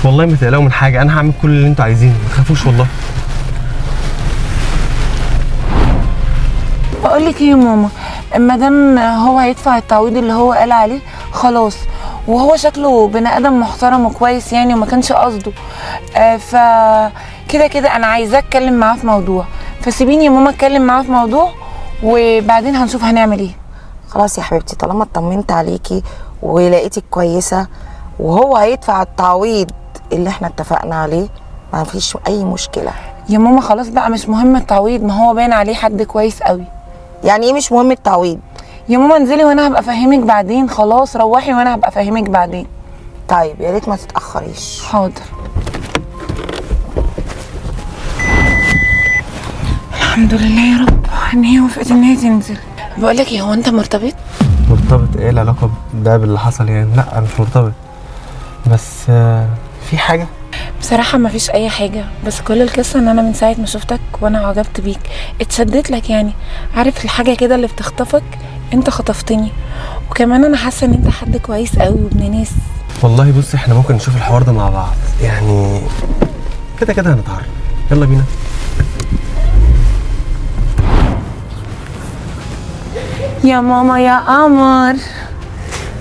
والله ما تقلقوا من حاجه، انا هعمل كل اللي انتوا عايزينه، ما تخافوش والله. بقول لك ايه يا ماما، ما دام هو هيدفع التعويض اللي هو قال عليه خلاص، وهو شكله بني ادم محترم وكويس يعني وما كانش قصده، ف كده كده انا عايزاه اتكلم معاه في موضوع، فسيبيني يا ماما اتكلم معاه في موضوع وبعدين هنشوف هنعمل ايه. خلاص يا حبيبتي، طالما اطمنت عليكي ولقيتك كويسه وهو هيدفع التعويض اللي احنا اتفقنا عليه، ما فيش اي مشكله. يا ماما خلاص بقى مش مهم التعويض، ما هو باين عليه حد كويس قوي. يعني ايه مش مهم التعويض؟ يا ماما انزلي وانا هبقى افهمك بعدين، خلاص روحي وانا هبقى افهمك بعدين. طيب يا ريت ما تتاخريش. حاضر. الحمد لله يا رب ان هي وافقت ان هي تنزل. بقول لك ايه، هو انت مرتبط؟ مرتبط؟ ايه العلاقه ده باللي حصل يعني؟ لا انا مش مرتبط، بس في حاجه؟ بصراحة ما فيش اي حاجة، بس كل القصة ان انا من ساعة ما شفتك وانا عجبت بيك، اتشدت لك يعني، عارف الحاجة كده اللي بتخطفك، انت خطفتني، وكمان انا حاسة ان انت حد كويس قوي وابن ناس. والله بص، احنا ممكن نشوف الحوار ده مع بعض يعني، كده كده هنتعرف. يلا بينا. يا ماما يا قمر،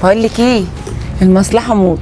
بقول لك ايه، المصلحة موت.